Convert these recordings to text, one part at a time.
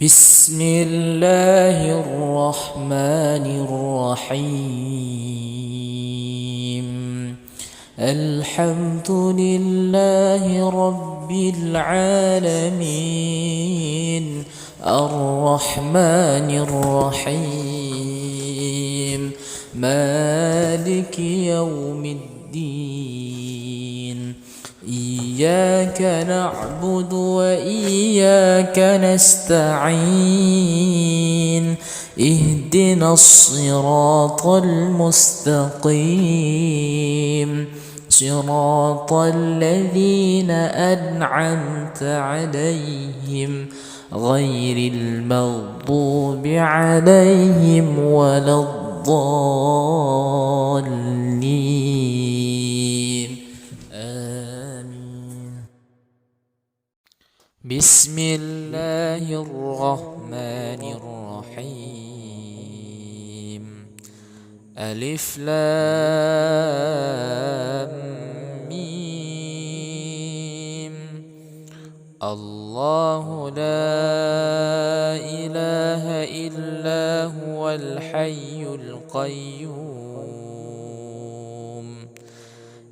بسم الله الرحمن الرحيم. الحمد لله رب العالمين، الرحمن الرحيم، مالك يوم الدين. إياك نعبد وإياك نستعين، اهدنا الصراط المستقيم، صراط الذين أنعمت عليهم غير المغضوب عليهم ولا الضالين. آمين. بسم الله الرحمن الرحيم. ألف لام ميم. الله لا إله إلا هو الحي القيوم،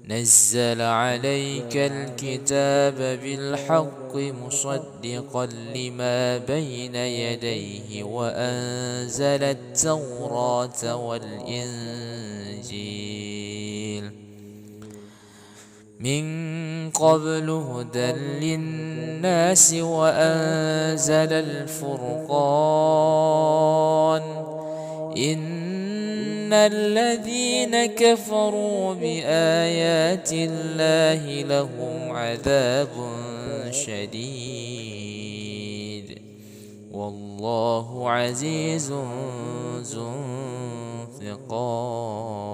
نزل عليك الكتاب بالحق مصدقا لما بين يديه وأنزل التوراة والإنجيل من قبل هدى للناس وأنزل الفرقان. إن الذين كفروا بآيات الله لهم عذاب شديد، والله عزيز ذو انتقام.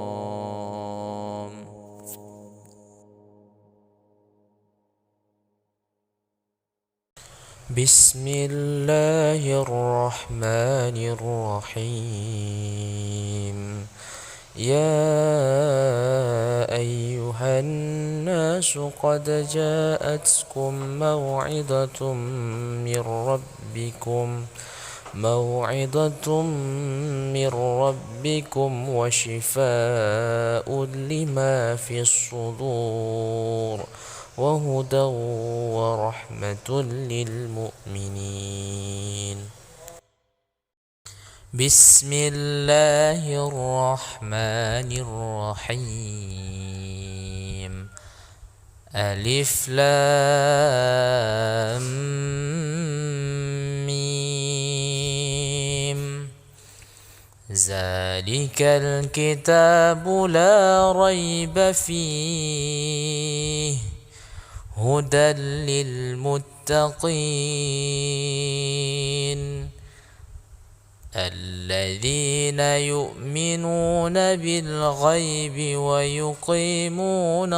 بسم الله الرحمن الرحيم. يا أيها الناس قد جاءتكم موعظة من ربكم وشفاء لما في الصدور وهدى ورحمة للمؤمنين. بسم الله الرحمن الرحيم. ألف لام ميم. ذلك الكتاب لا ريب فيه هدى للمتقين الذين يؤمنون بالغيب ويقيمون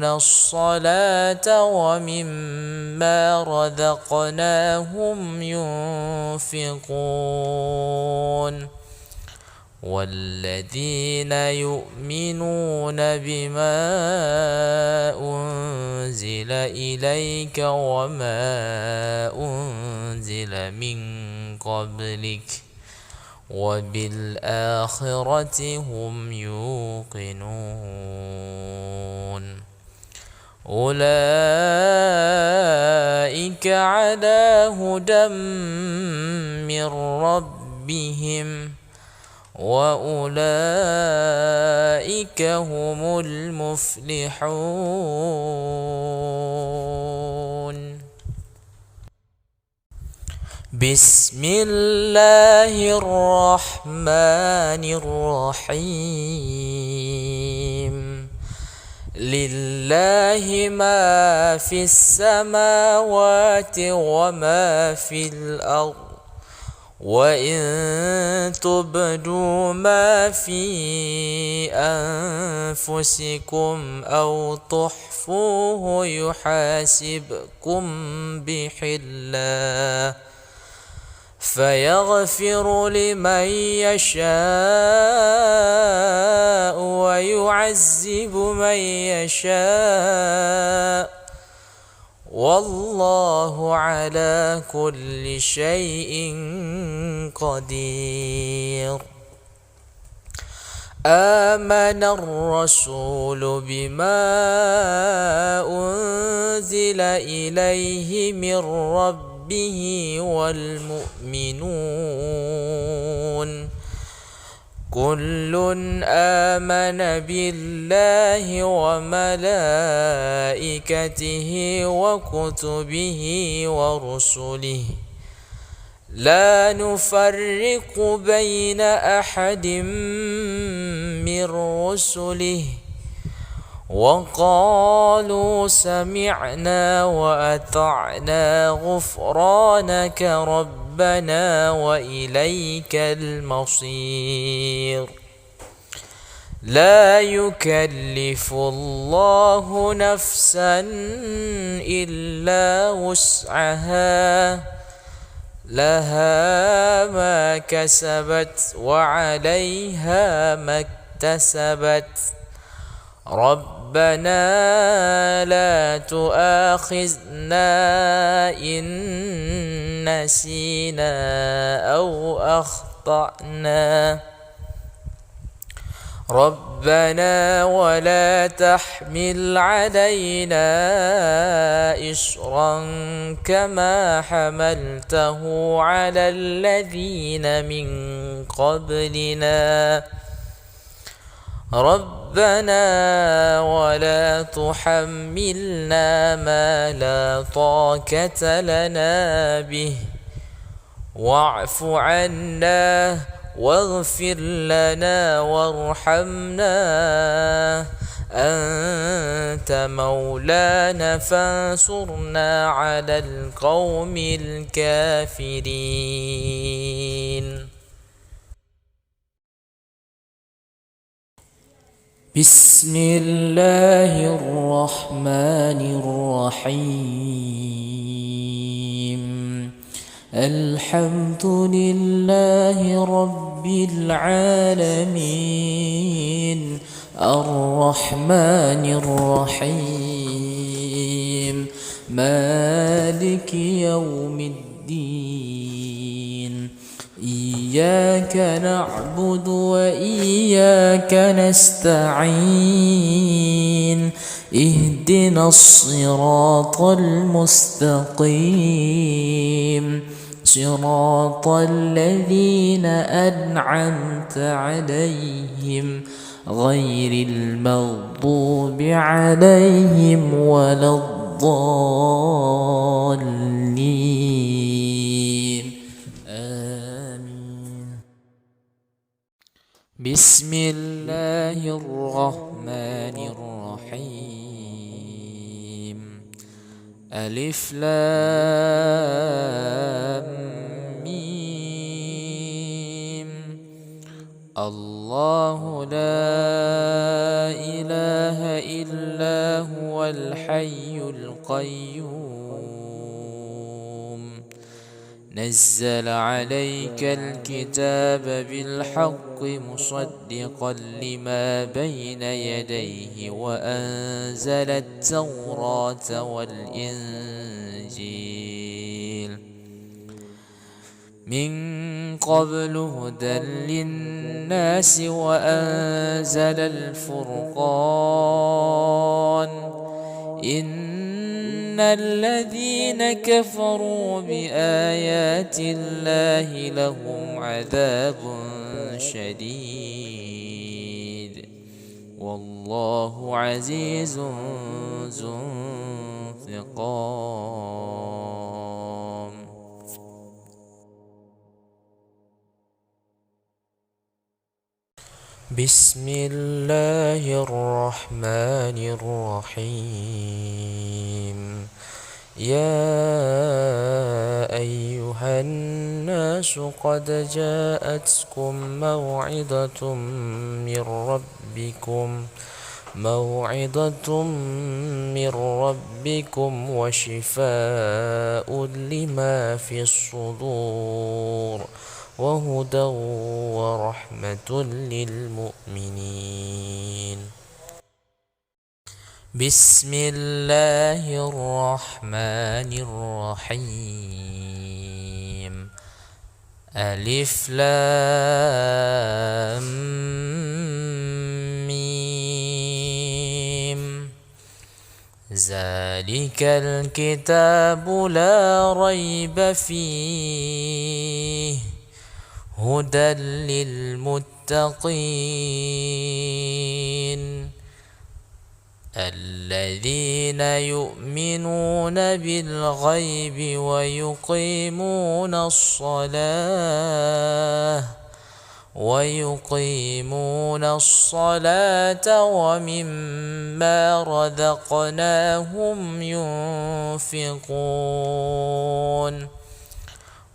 الصلاة ومما رزقناهم ينفقون. والذين يؤمنون بما أنزل إليك وما أنزل من قبلك وبالآخرة هم يوقنون. أولئك على هدى من ربهم وأولئك هم المفلحون. بسم الله الرحمن الرحيم. لله ما في السماوات وما في الأرض، وإن تبدوا ما في أنفسكم أو تخفوه يحاسبكم به الله فيغفر لمن يشاء ويعذب من يشاء والله على كل شيء قدير. آمن الرسول بما أنزل إليه من ربه والمؤمنون كل آمن بالله وملائكته وكتبه ورسله لا نفرق بين أحد من رسله وقالوا سمعنا وأطعنا غفرانك ربنا وإليك المصير. لا يكلف الله نفسا إلا وسعها لها ما كسبت وعليها ما اكتسبت ربنا لا تؤاخذنا إن نسينا أو أخطأنا ربنا ولا تحمل علينا إصرا كما حملته على الذين من قبلنا ربنا ولا تحملنا ما لا طاقة لنا به واعف عنا واغفر لنا وارحمنا أنت مولانا فانصرنا على القوم الكافرين. بسم الله الرحمن الرحيم. الحمد لله رب العالمين الرحمن الرحيم مالك يوم الدين إياك نعبد وإياك نستعين اهدنا الصراط المستقيم صراط الذين أنعمت عليهم غير المغضوب عليهم ولا الضالين آمين. بسم الله الرحمن الرحيم. ألف لام ميم. الله لا إله إلا هو الحي القيوم نزل عليك الكتاب بالحق مصدقا لما بين يديه وأنزل التوراة والإنجيل من قبل هدى للناس وأنزل الفرقان إن الذين كفروا بآيات الله لهم عذاب شديد والله عزيز ذو انتقام. بسم الله الرحمن الرحيم. يا أيها الناس قد جاءتكم موعظة من ربكم وشفاء لما في الصدور وهدى ورحمة للمؤمنين. بسم الله الرحمن الرحيم. ألف لام ميم. ذلك الكتاب لا ريب فيه هدى للمتقين الذين يؤمنون بالغيب ويقيمون الصلاة ومما رزقناهم ينفقون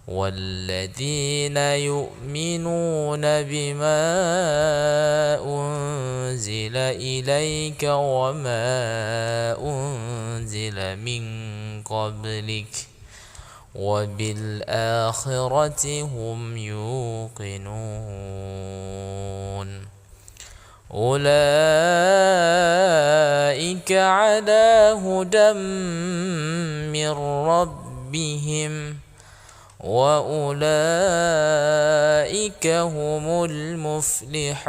والذين يؤمنون بما أنزل إليك وما أنزل من قبلك وبالآخرة هم يوقنون أولئك على هدى من ربهم وأولئك هم المفلحون.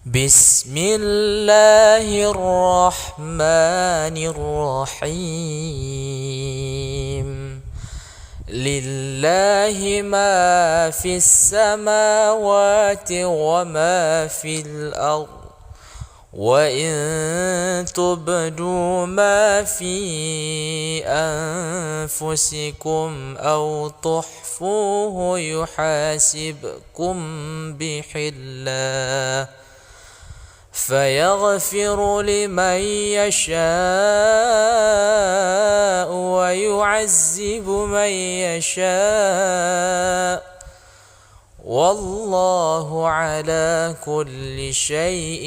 بسم الله الرحمن الرحيم. لله ما في السماوات وما في الأرض وإن تبدوا ما في أنفسكم أو تخفوه يحاسبكم به الله فيغفر لمن يشاء ويعذب من يشاء والله على كل شيء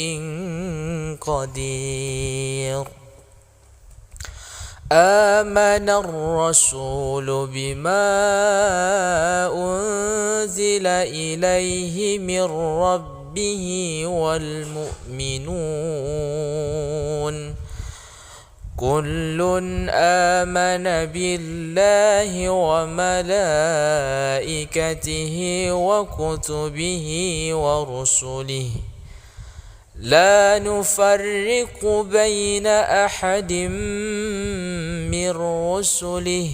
قدير. آمن الرسول بما أنزل إليه من ربه والمؤمنون كل آمن بالله وملائكته وكتبه ورسله لا نفرق بين أحد من رسله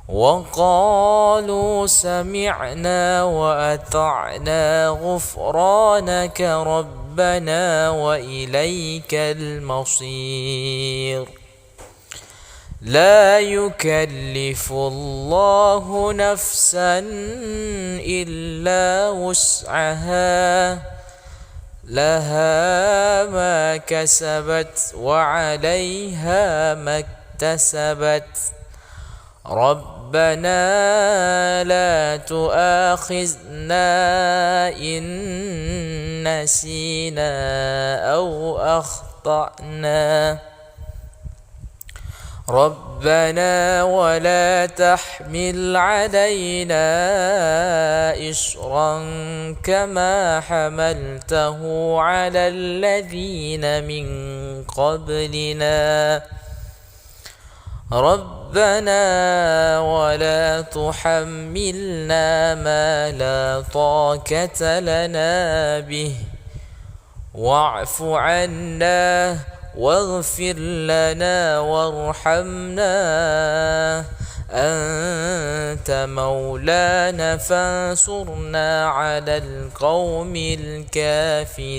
وقالوا سمعنا وأطعنا غفرانك ربنا وإليك المصير. لا يكلف الله نفسا إلا وسعها لها ما كسبت وعليها ما اكتسبت ربنا لا تؤاخذنا إن نسينا أو أخطأنا ربنا ولا تحمل علينا إصرا كما حملته على الذين من قبلنا ربنا ولا تحملنا ما لا طاقة لنا به واعف عنا واغفر لنا وارحمنا أنت مولانا فانصرنا على القوم الكافرين.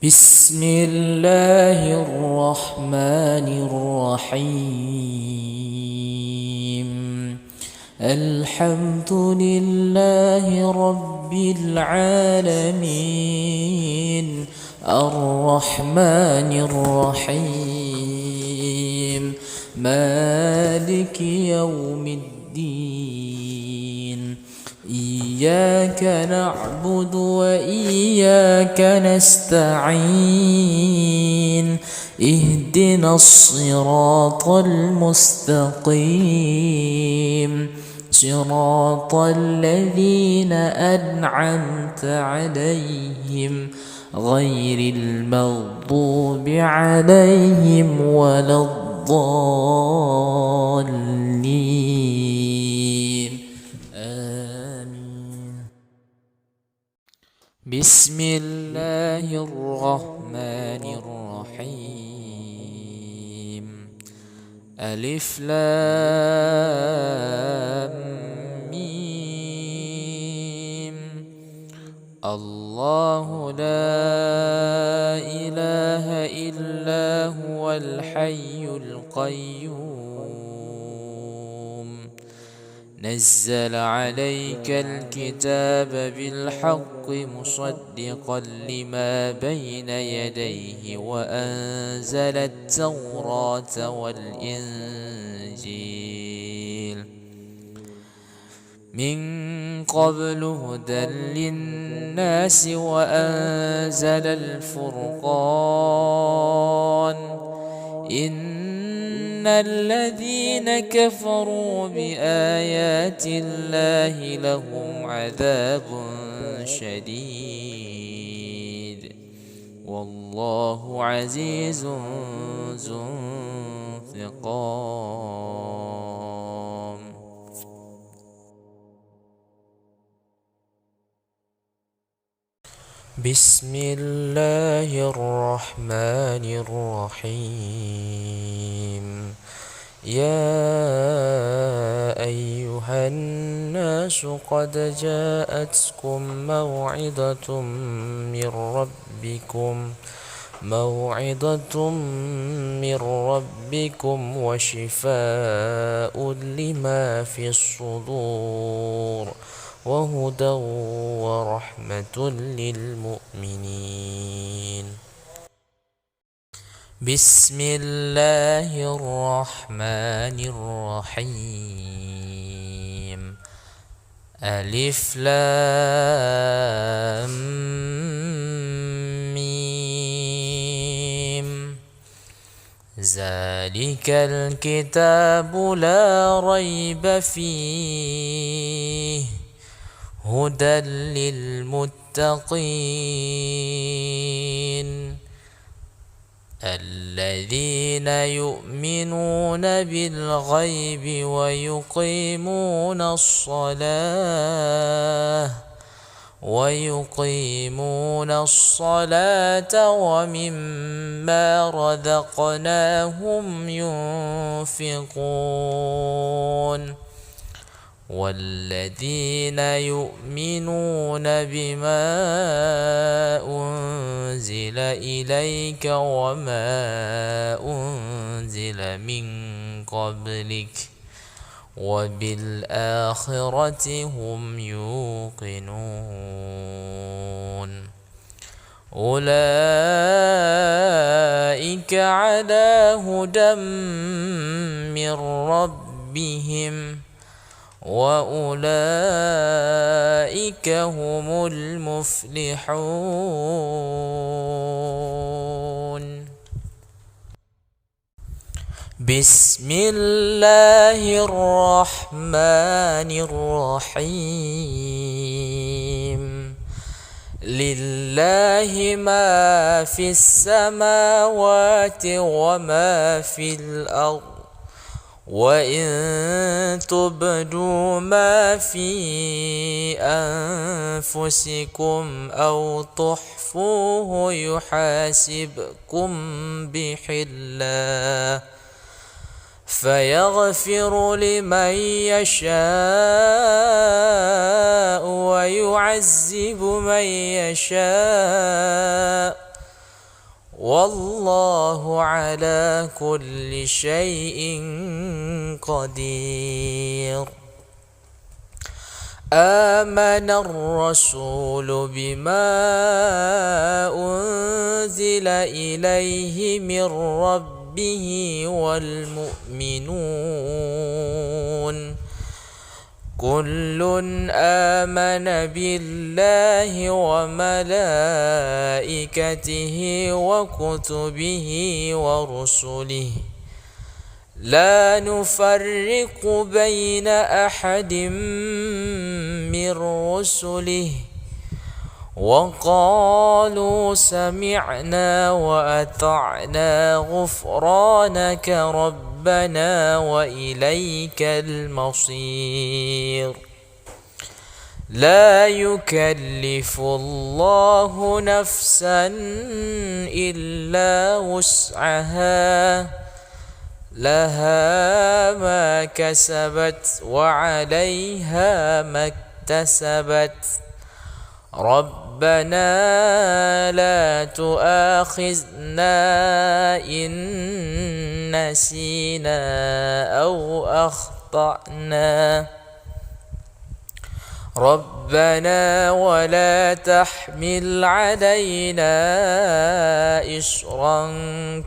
بسم الله الرحمن الرحيم. الحمد لله رب العالمين الرحمن الرحيم مالك يوم الدين إياك نعبد وإياك نستعين اهدنا الصراط المستقيم صراط الذين أنعمت عليهم غير المغضوب عليهم ولا الضالين آمين. بسم الله الرحمن الرحيم ألف لام ميم الله لا إله إلا هو الحي القيوم نزل عليك الكتاب بالحق مصدقا لما بين يديه وأنزل التوراة والإنجيل من قبل هدى للناس وأنزل الفرقان إن الذين كفروا بآيات الله لهم عذاب شديد والله عزيز ذو انتقام. بسم الله الرحمن الرحيم يا أيها الناس قد جاءتكم موعظة من ربكم وشفاء لما في الصدور وهدى ورحمة للمؤمنين. بسم الله الرحمن الرحيم ألف لام ميم ذلك الكتاب لا ريب فيه هدى للمتقين الذين يؤمنون بالغيب ويقيمون الصلاة ومما رزقناهم ينفقون والذين يؤمنون بما أنزل إليك وما أنزل من قبلك وبالآخرة هم يوقنون أولئك على هدى من ربهم وأولئك هم المفلحون. بسم الله الرحمن الرحيم لله ما في السماوات وما في الأرض وإن تبدوا ما في أنفسكم أو تخفوه يحاسبكم به الله فيغفر لمن يشاء ويعذب من يشاء والله على كل شيء قدير. آمن الرسول بما أنزل إليه من ربه والمؤمنون كل آمن بالله وملائكته وكتبه ورسله لا نفرق بين أحد من رسله وقالوا سمعنا وأطعنا غفرانك ربنا وإليك المصير لا يكلف الله نفسا إلا وسعها لها ما كسبت وعليها ما اكتسبت ربنا لا تؤاخذنا إن نسينا أو أخطأنا ربنا ولا تحمل علينا إصرا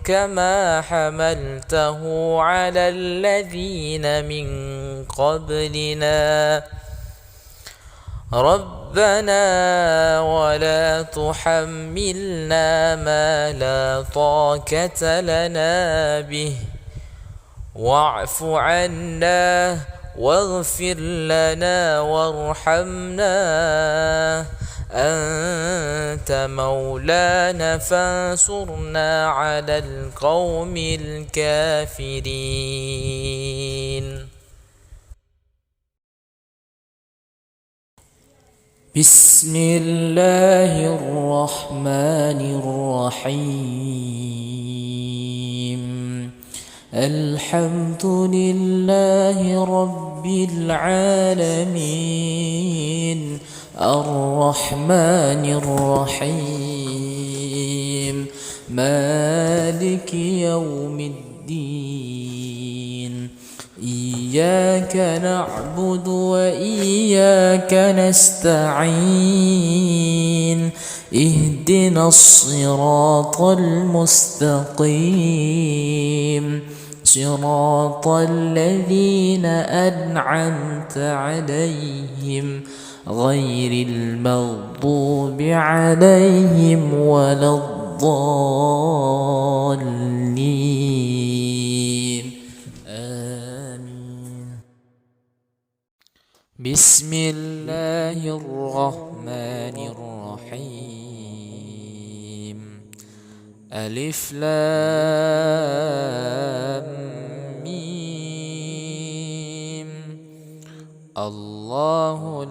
كما حملته على الذين من قبلنا ربنا ولا تحملنا ما لا طاقة لنا به واعف عنا واغفر لنا وارحمنا أنت مولانا فانصرنا على القوم الكافرين. بسم الله الرحمن الرحيم الحمد لله رب العالمين الرحمن الرحيم مالك يوم الدين إياك نعبد وإياك نستعين اهدنا الصراط المستقيم صراط الذين أنعمت عليهم غير المغضوب عليهم ولا الضالين آمين. بسم الله الرحمن الرحيم ألف لام ميم الله لا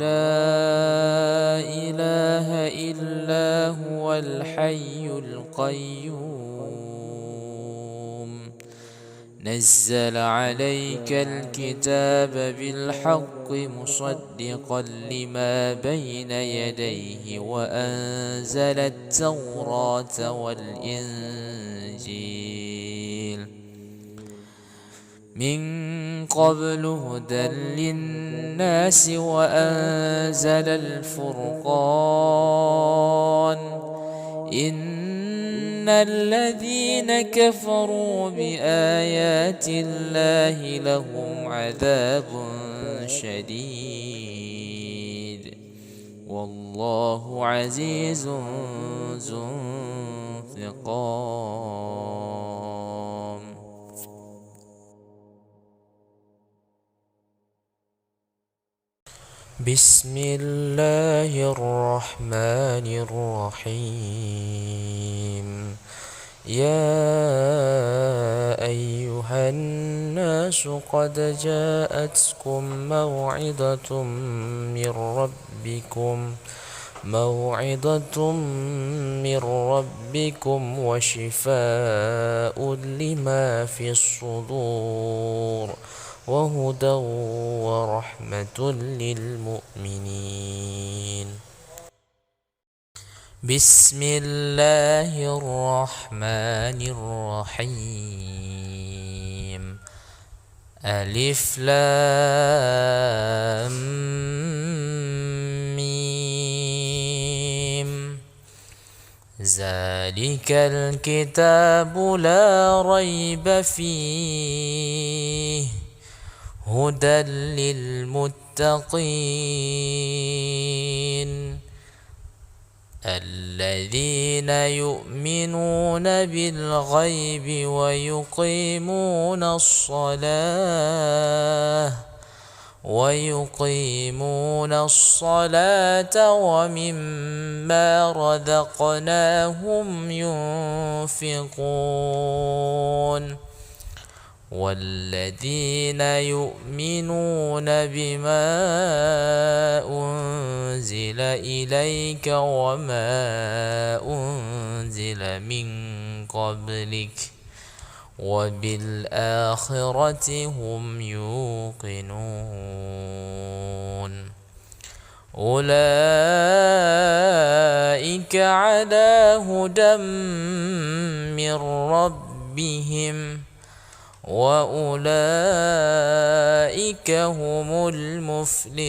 إله إلا هو الحي القيوم نزل عليك الكتاب بالحق مصدقا لما بين يديه وأنزل التوراة والإنجيل من قبل هدى للناس وأنزل الفرقان إن الذين كفروا بآيات الله لهم عذاب شديد والله عزيز ذو انتقام. بسم الله الرحمن الرحيم يا أيها الناس قد جاءتكم موعظة من ربكم وشفاء لما في الصدور وهدى ورحمة للمؤمنين. بسم الله الرحمن الرحيم ألف لام ميم ذلك الكتاب لا ريب فيه هدى للمتقين الذين يؤمنون بالغيب ويقيمون الصلاة ومما رزقناهم ينفقون والذين يؤمنون بما أنزل إليك وما أنزل من قبلك وبالآخرة هم يوقنون أولئك على هدى من ربهم وأولئك هم المفلحون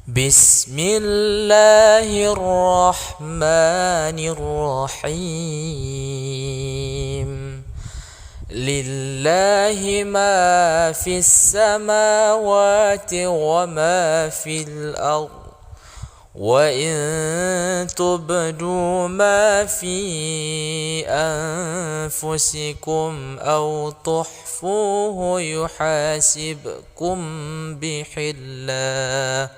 بسم الله الرحمن الرحيم لله ما في السماوات وما في الأرض وإن تبدوا ما في أنفسكم أو تخفوه يحاسبكم به الله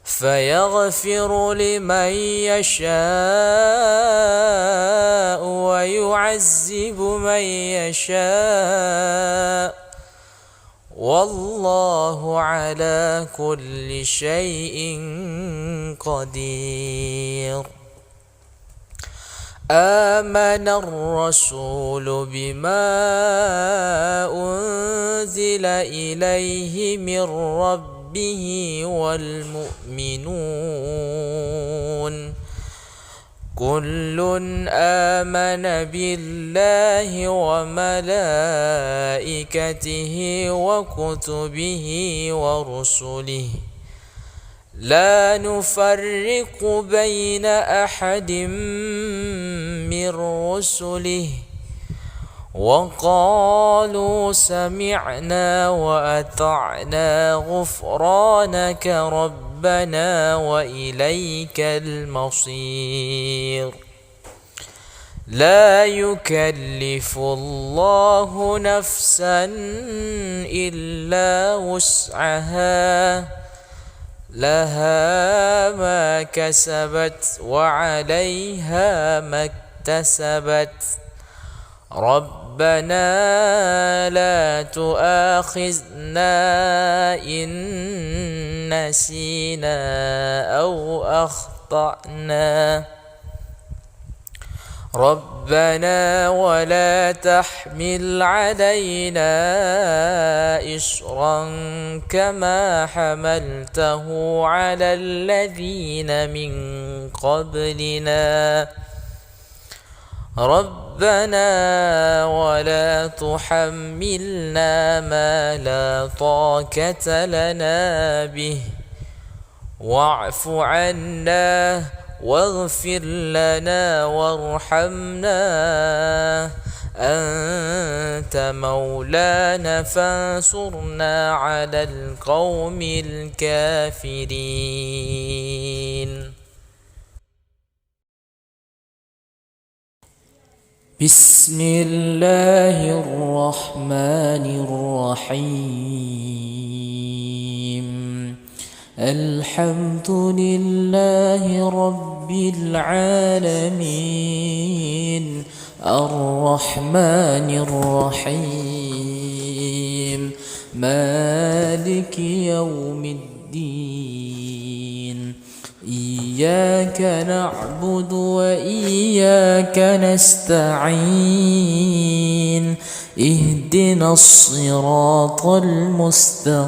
فيغفر لمن يشاء ويعذب من يشاء والله على كل شيء قدير آمن الرسول بما أنزل إليه من ربه والمؤمنون كل آمن بالله وملائكته وكتبه ورسله لا نفرق بين أحد من رسله وقالوا سمعنا وأطعنا غفرانك ربنا وإليك المصير لا يكلف الله نفسا إلا وسعها لها ما كسبت وعليها ما اكتسبت ربنا لا تؤاخذنا إن نسينا أو أخطأنا ربنا ولا تحمل علينا إصرا كما حملته على الذين من قبلنا ربنا ولا تحملنا ما لا طاقة لنا به واعف عنا واغفر لنا وارحمنا أنت مولانا فانصرنا على القوم الكافرين بسم الله الرحمن الرحيم الحمد لله رب العالمين الرحمن الرحيم مالك يوم الدين إياك نعبد وإياك نستعين اهدنا الصراط المستقيم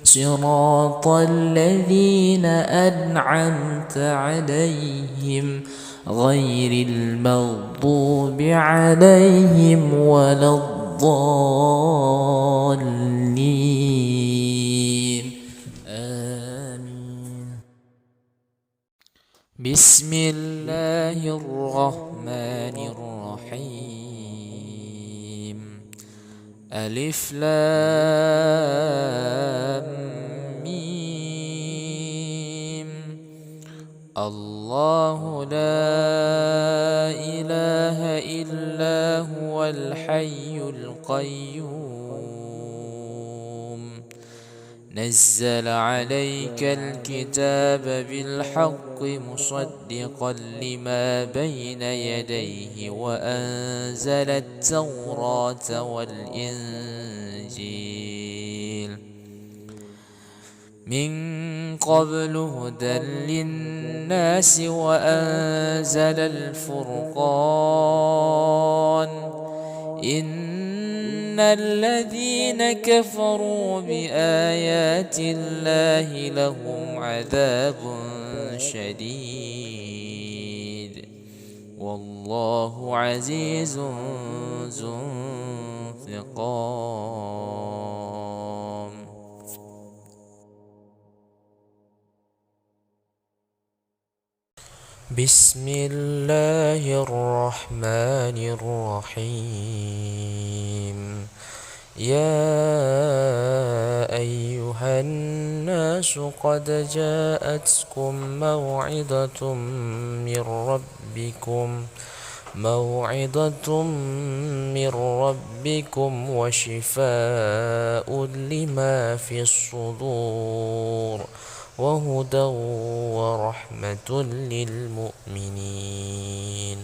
صراط الذين أنعمت عليهم غير المغضوب عليهم ولا الضالين آمين بسم الله الرحمن الرحيم. ألف لام ميم. الله لا إله إلا هو الحي القيوم. نزل عليك الكتاب بالحق مصدقا لما بين يديه وأنزل التوراة والإنجيل من قبل هدى للناس وأنزل الفرقان. إن الذين كفروا بآيات الله لهم عذاب شديد والله عزيز ذو انتقام. بسم الله الرحمن الرحيم. يا أيها الناس قد جاءتكم موعظة من ربكم وشفاء لما في الصدور وهدى ورحمة للمؤمنين.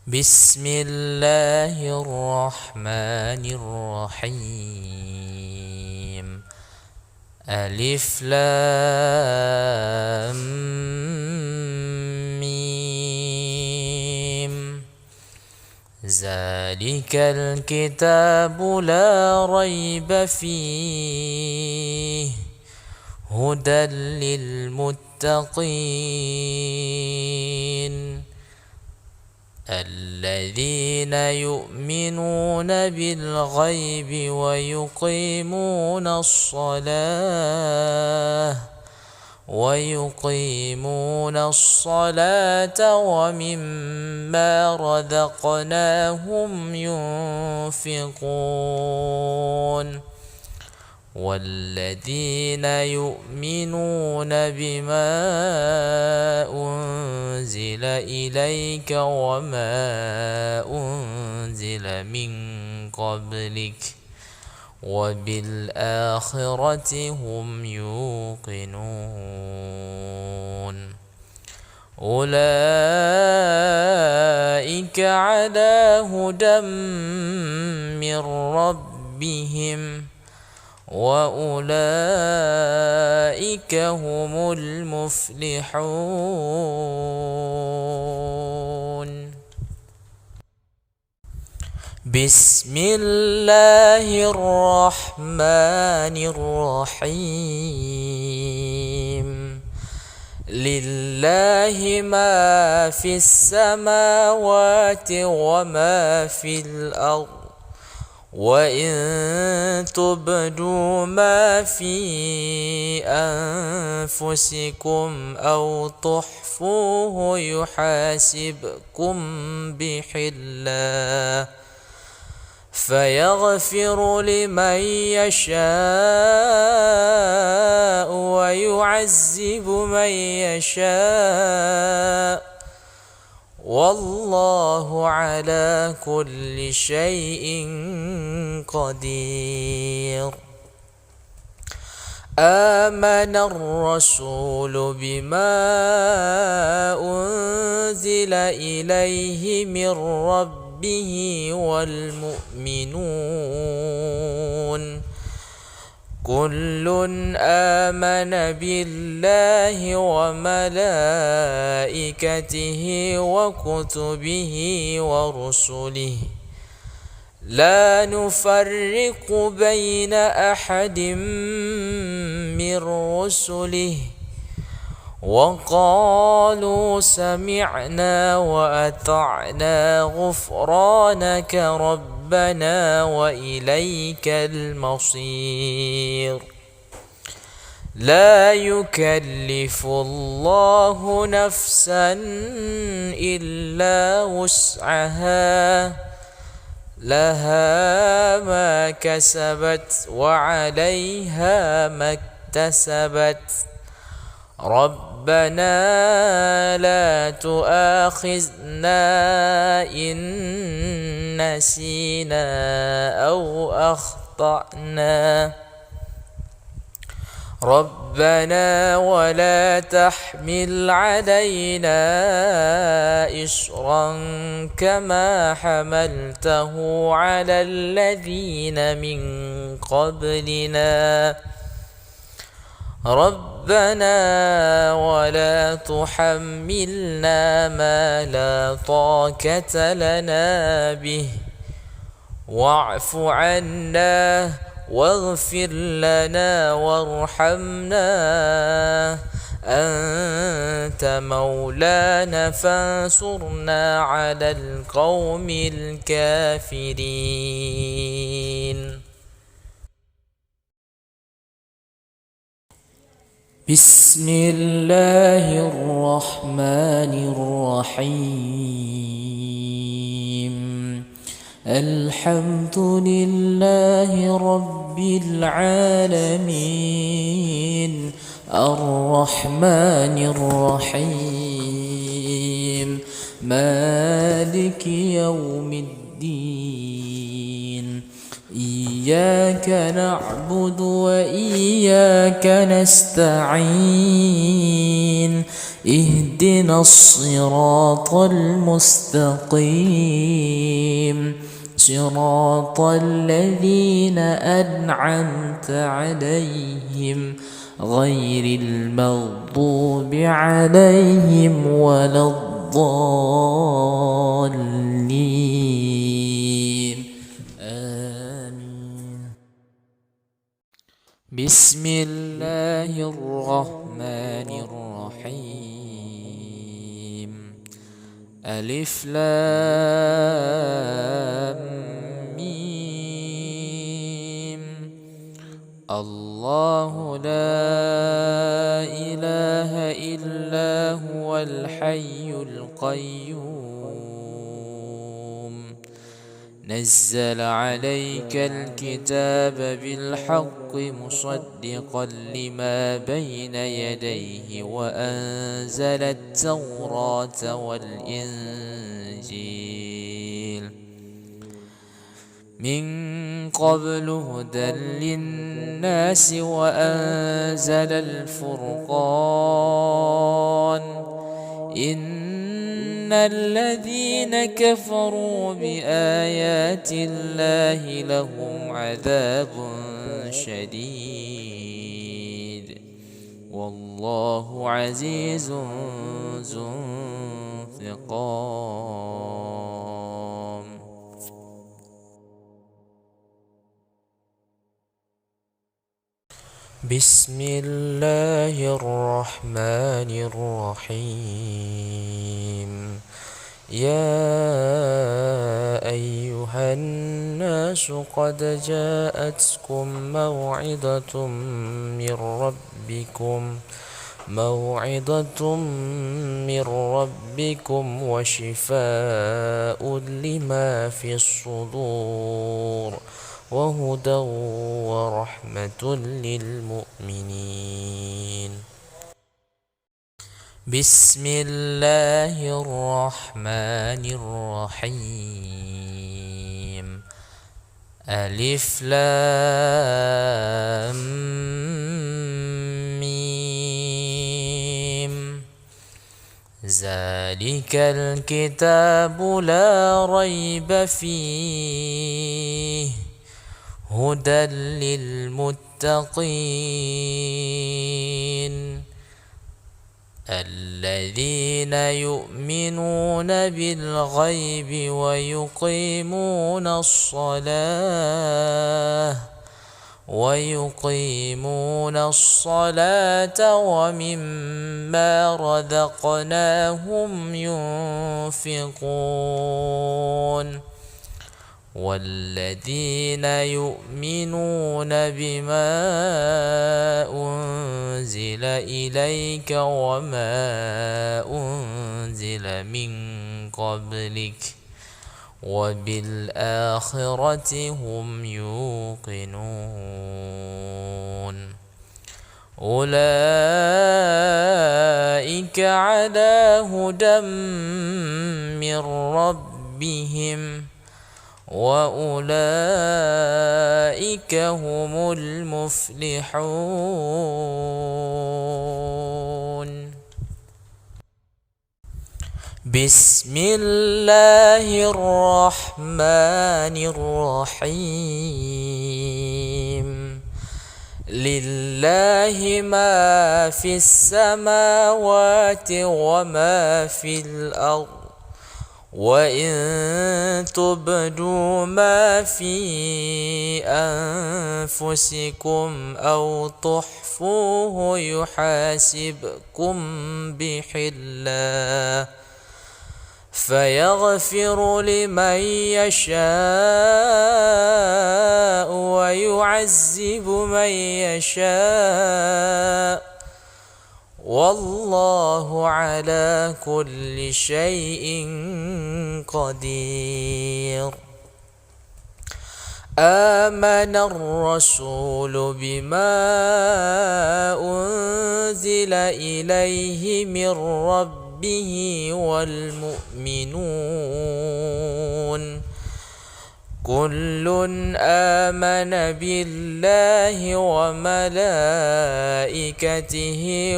بسم الله الرحمن الرحيم. ألف لام ميم. ذلك الكتاب لا ريب فيه هدى للمتقين الذين يؤمنون بالغيب ويقيمون الصلاة ومما رزقناهم ينفقون والذين يؤمنون بما أنزل إليك وما أنزل من قبلك وبالآخرة هم يوقنون. أولئك على هدى من ربهم وأولئك هم المفلحون. بسم الله الرحمن الرحيم. لله ما في السماوات وما في الأرض وإن تبدوا ما في أنفسكم أو تخفوه يحاسبكم به الله فيغفر لمن يشاء ويعذب من يشاء والله على كل شيء قدير. آمن الرسول بما أنزل إليه من ربه والمؤمنون كل آمن بالله وملائكته وكتبه ورسله لا نفرق بين أحد من رسله وقالوا سمعنا وأطعنا غفرانك ربنا وإليك المصير. لا يكلف الله نفسا إلا وسعها لها ما كسبت وعليها ما اكتسبت ربنا لا تؤاخذنا إن نسينا أو أخطأنا ربنا ولا تحمل علينا إصرا كما حملته على الذين من قبلنا ربنا ولا تحملنا ما لا طاقة لنا به واعف عنا واغفر لنا وارحمنا أنت مولانا فانصرنا على القوم الكافرين. بسم الله الرحمن الرحيم الحمد لله رب العالمين الرحمن الرحيم مالك يوم الدين إياك نعبد وإياك نستعين اهدنا الصراط المستقيم صراط الذين أنعمت عليهم غير المغضوب عليهم ولا الضالين آمين. بسم الله الرحمن الرحيم ألف لام ميم الله لا إله إلا هو الحي القيوم نزل عليك الكتاب بالحق مصدقا لما بين يديه وأنزل التوراة والإنجيل من قبل هدى للناس وأنزل الفرقان إن الذين كفروا بآيات الله لهم عذاب شديد والله عزيز ذو انتقام. بسم الله الرحمن الرحيم يا أيها الناس قد جاءتكم موعظة من ربكم وشفاء لما في الصدور وهدى ورحمة للمؤمنين. بسم الله الرحمن الرحيم ألف لام ميم ذلك الكتاب لا ريب فيه هدى للمتقين الذين يؤمنون بالغيب ويقيمون الصلاة ومما رزقناهم ينفقون والذين يؤمنون بما أنزل إليك وما أنزل من قبلك وبالآخرة هم يوقنون أولئك على هدى من ربهم وأولئك هم المفلحون بسم الله الرحمن الرحيم لله ما في السماوات وما في الأرض وإن تبدوا ما في أنفسكم أو تخفوه يحاسبكم به الله فيغفر لمن يشاء ويعذب من يشاء والله على كل شيء قدير آمن الرسول بما أنزل إليه من ربه والمؤمنون كل آمن بالله وملائكته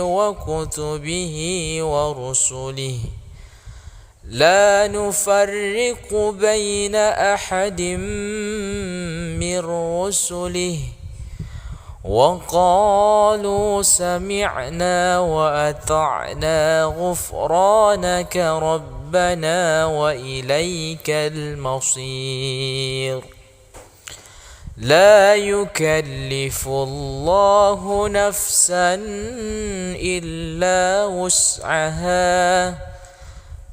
وكتبه ورسله لا نفرق بين أحد من رسله وقالوا سمعنا وأطعنا غفرانك ربنا وإليك المصير لا يكلف الله نفسا إلا وسعها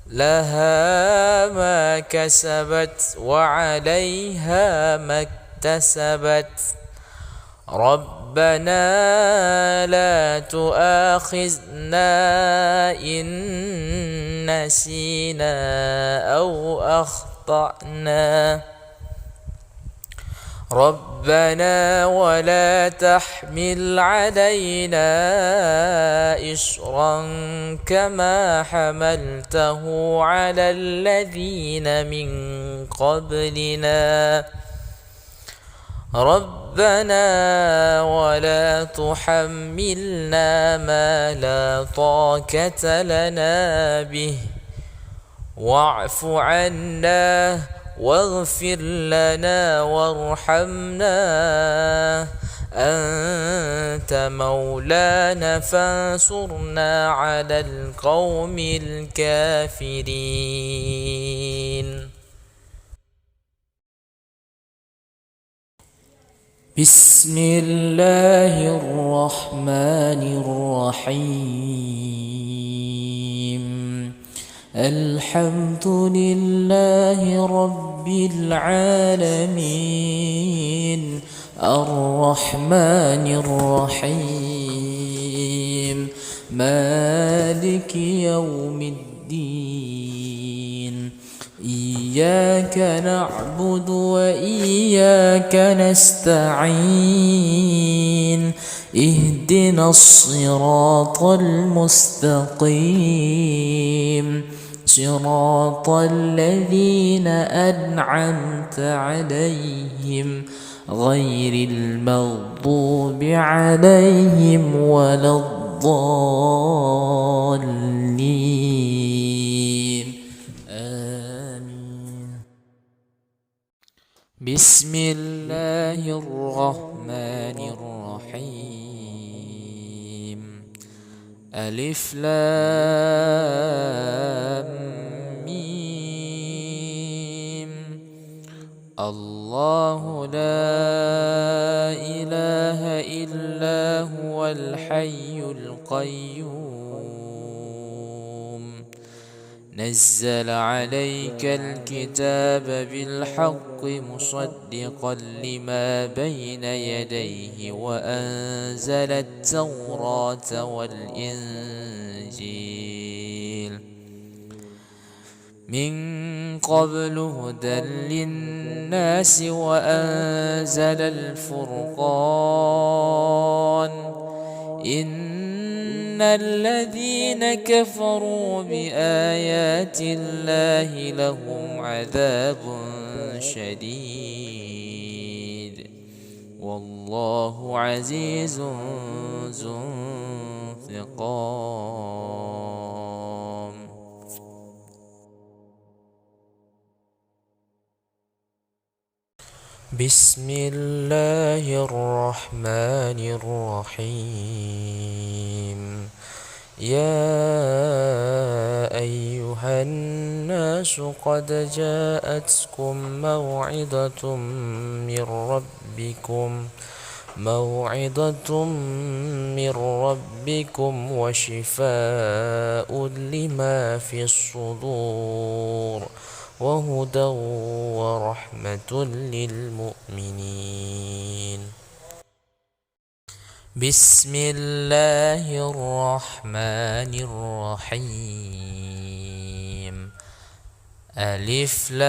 لها ما كسبت وعليها ما اكتسبت ربنا لا تؤاخذنا إن نسينا أو أخطأنا ربنا ولا تحمل علينا إصرا كما حملته على الذين من قبلنا ربنا ولا تحملنا ما لا طاقة لنا به واعف عنا واغفر لنا وارحمنا أنت مولانا فانصرنا على القوم الكافرين بسم الله الرحمن الرحيم الحمد لله رب العالمين الرحمن الرحيم مالك يوم الدين إياك نعبد وإياك نستعين اهدنا الصراط المستقيم صراط الذين أنعمت عليهم غير المغضوب عليهم ولا الضالين آمين بسم الله الرحمن الرحيم ألف لام ميم الله لا إله إلا هو الحي القيوم نزل عليك الكتاب بالحق مصدقا لما بين يديه وأنزل التوراة والإنجيل من قبل هدى للناس وأنزل الفرقان إن الذين كفروا بآيات الله لهم عذاب شديد والله عزيز ذو انتقام. بسم الله الرحمن الرحيم. يا أيها الناس قد جاءتكم موعظة من ربكم وشفاء لما في الصدور وهدى ورحمة للمؤمنين. بسم الله الرحمن الرحيم. ألف لام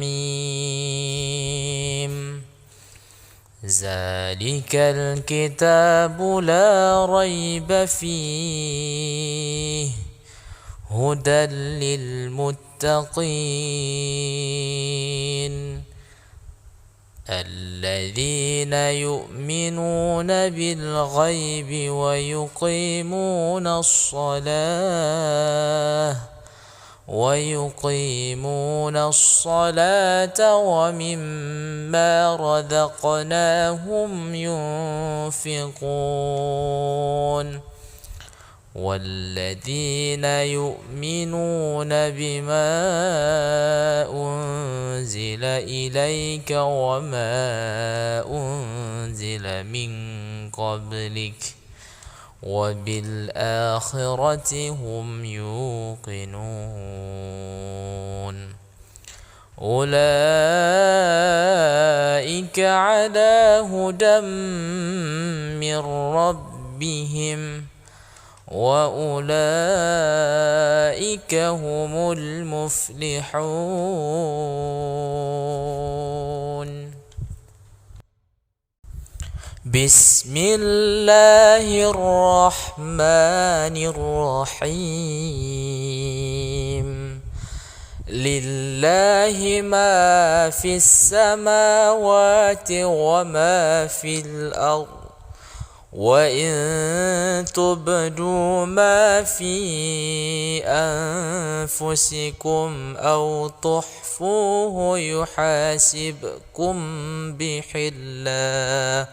ميم. ذلك الكتاب لا ريب فيه هدى للمتقين الذين يؤمنون بالغيب ويقيمون الصلاة ومما رزقناهم ينفقون والذين يؤمنون بما أنزل إليك وما أنزل من قبلك وبالآخرة هم يوقنون أولئك على هدى من ربهم وأولئك هم المفلحون. بسم الله الرحمن الرحيم. لله ما في السماوات وما في الأرض وإن تبدوا ما في أنفسكم أو تخفوه يحاسبكم به الله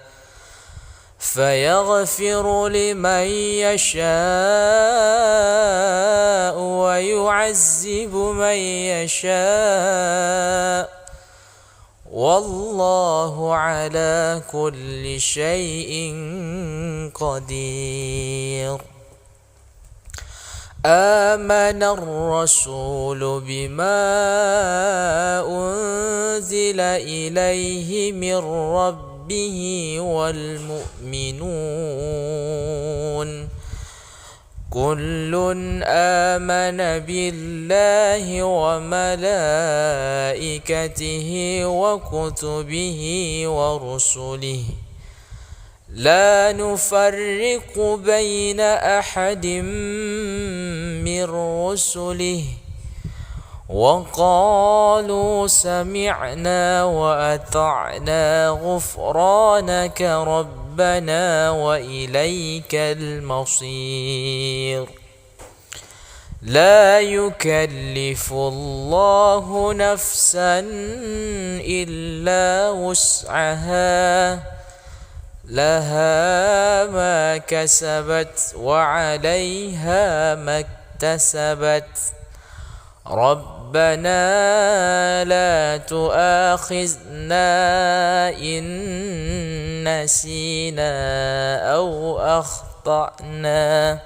فيغفر لمن يشاء ويعذب من يشاء والله على كل شيء قدير. آمن الرسول بما أنزل إليه من ربه والمؤمنون كل آمن بالله وملائكته وكتبه ورسله لا نفرق بين أحد من رسله وقالوا سمعنا وأطعنا غفرانك ربنا وإليك المصير. لا يكلف الله نفسا إلا وسعها لها ما كسبت وعليها ما اكتسبت ربنا لا تؤاخذنا إن نسينا أو أخطأنا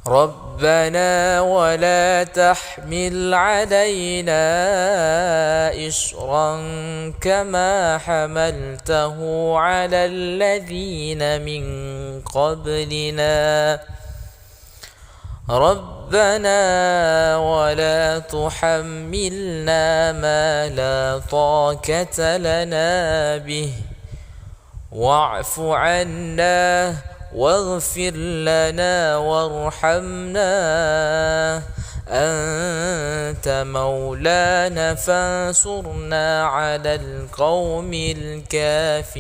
ربنا ولا تحمل علينا إصرا كما حملته على الذين من قبلنا ربنا ولا تحملنا ما لا طاقة لنا به واعف عنا واغفر لنا وارحمنا أنت مولانا فانصرنا على القوم الكافرين.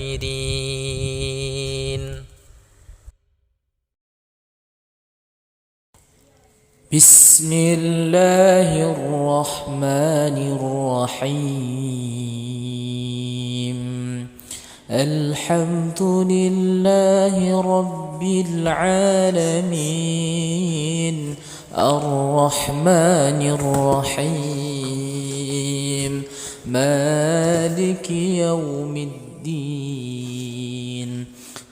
بسم الله الرحمن الرحيم الحمد لله رب العالمين الرحمن الرحيم مالك يوم الدين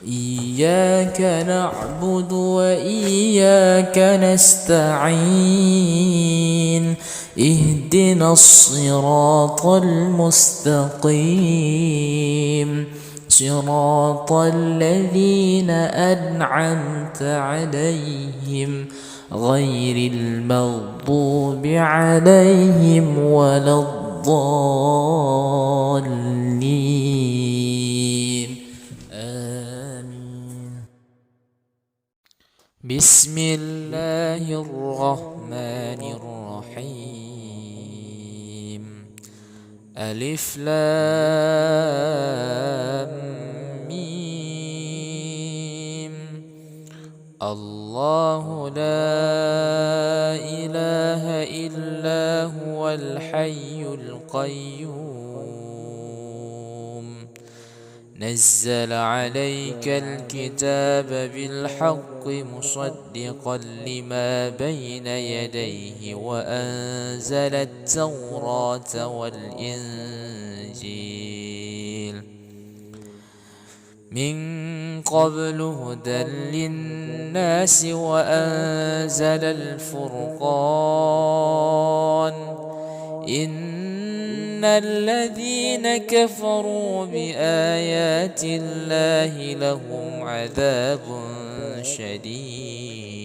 إياك نعبد وإياك نستعين اهدنا الصراط المستقيم صراط الذين أنعمت عليهم غير المغضوب عليهم ولا الضالين آمين. بسم الله الرحمن الرحيم ألف لام ميم الله لا إله إلا هو الحي القيوم نزل عليك الكتاب بالحق مصدقا لما بين يديه وأنزل التوراة والإنجيل من قبل هدى للناس وأنزل الفرقان إن الذين كفروا بآيات الله لهم عذاب شديد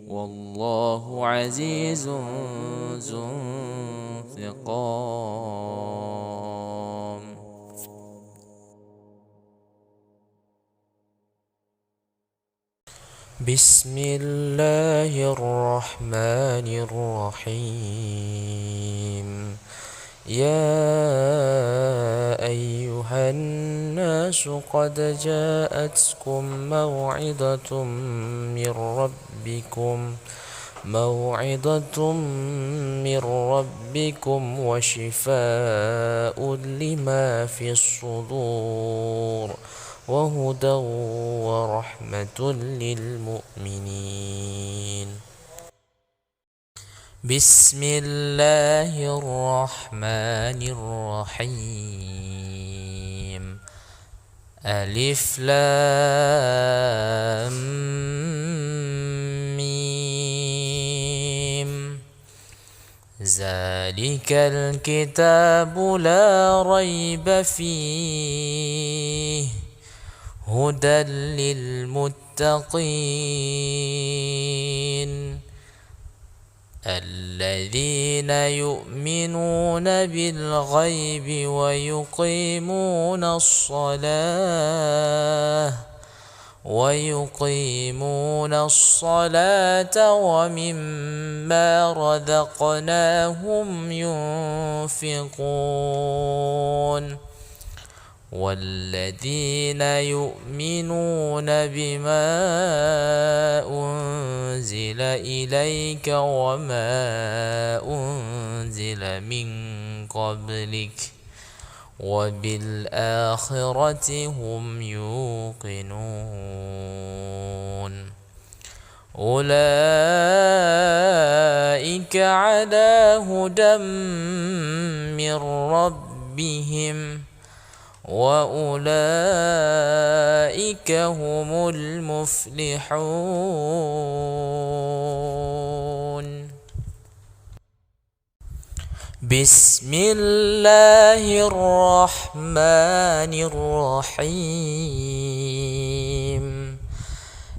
والله عزيز ذو انتقام. بسم الله الرحمن الرحيم يا أيها الناس قد جاءتكم موعظة من ربكم وشفاء لما في الصدور وهدى ورحمة للمؤمنين. بسم الله الرحمن الرحيم ألف لام ميم ذلك الكتاب لا ريب فيه هدى للمتقين الذين يؤمنون بالغيب ويقيمون الصلاة ومما رزقناهم ينفقون والذين يؤمنون بما أنزل إليك وما أنزل من قبلك وبالآخرة هم يوقنون أولئك على هدى من ربهم وأولئك هم المفلحون. بسم الله الرحمن الرحيم.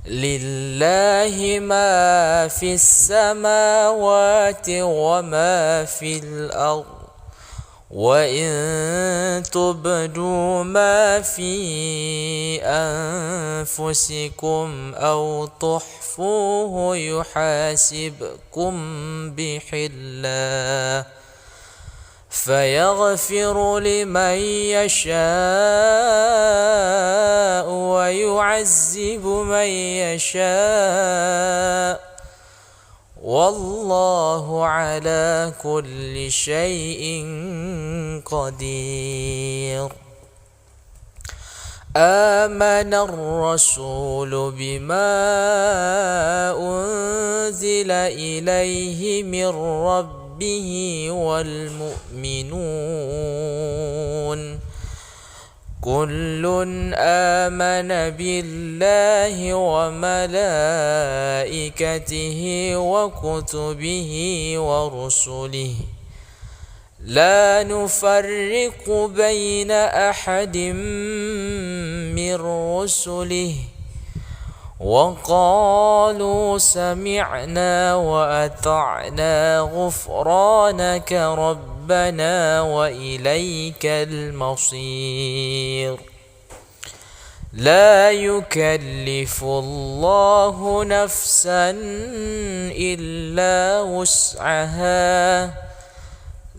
لله ما في السماوات وما في الأرض، وإن تبدوا ما في أنفسكم أو تخفوه يحاسبكم به الله، فيغفر لمن يشاء ويعذب من يشاء، والله على كل شيء قدير. آمن الرسول بما أنزل إليه من ربه والمؤمنون كل آمن بالله وملائكته وكتبه ورسله لا نفرق بين أحد من رسله، وقالوا سمعنا وأطعنا غفرانك ربنا وإليك المصير. لا يكلف الله نفسا إلا وسعها،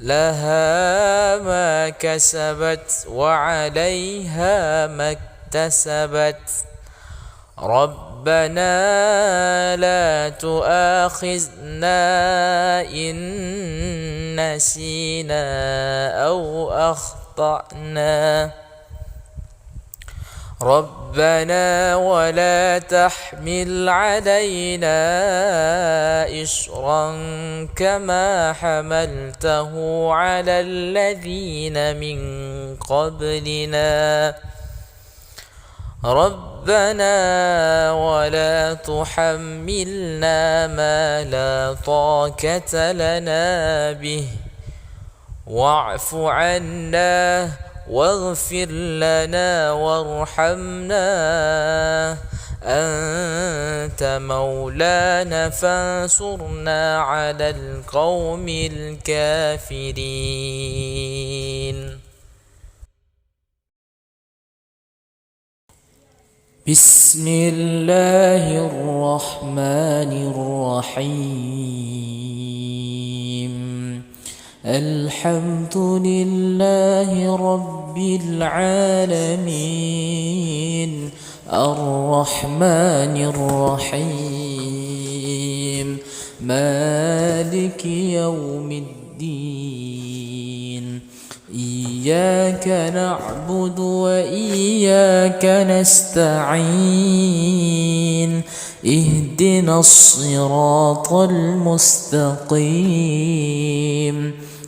لها ما كسبت وعليها ما اكتسبت. ربنا لا تؤاخذنا إن نسينا أو أخطأنا. ربنا ولا تحمل علينا إصرا كما حملته على الذين من قبلنا. ربنا ولا تحملنا ما لا طاقة لنا به، واعف عنا واغفر لنا وارحمنا، أنت مولانا فانصرنا على القوم الكافرين. بسم الله الرحمن الرحيم. الحمد لله رب العالمين، الرحمن الرحيم، مالك يوم الدين. إياك نعبد وإياك نستعين، اهدنا الصراط المستقيم،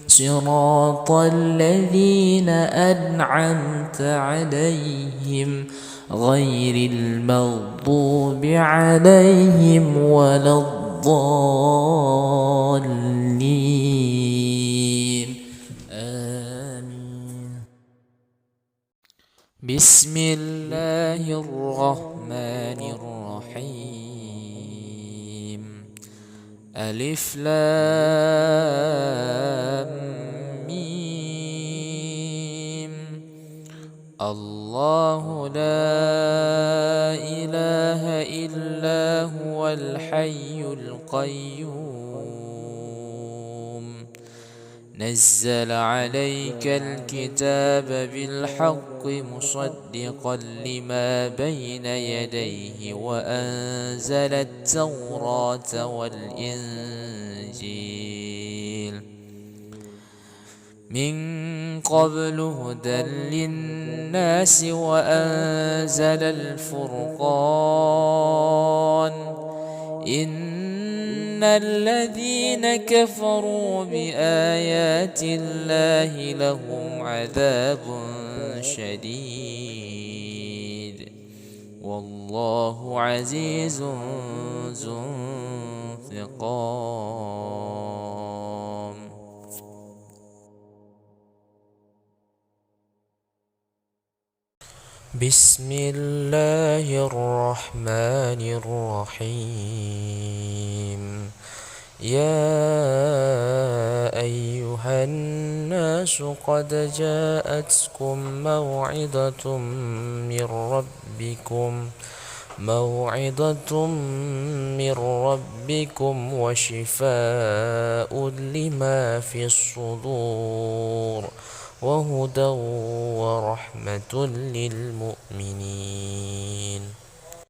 صراط الذين أنعمت عليهم غير المغضوب عليهم ولا الضالين. آمين. بسم الله الرحمن الرحيم. ألف لام ميم. الله لا إله إلا هو الحي القيوم، نزل عليك الكتاب بالحق مصدقا لما بين يديه وأنزل التوراة والإنجيل من قبل هدى للناس وأنزل الفرقان. إن الذين كفروا بآيات الله لهم عذاب شديد والله عزيز ذو انتقام. بسم الله الرحمن الرحيم. يا أيها الناس قد جاءتكم موعظة من ربكم وشفاء لما في الصدور وهدى ورحمة للمؤمنين.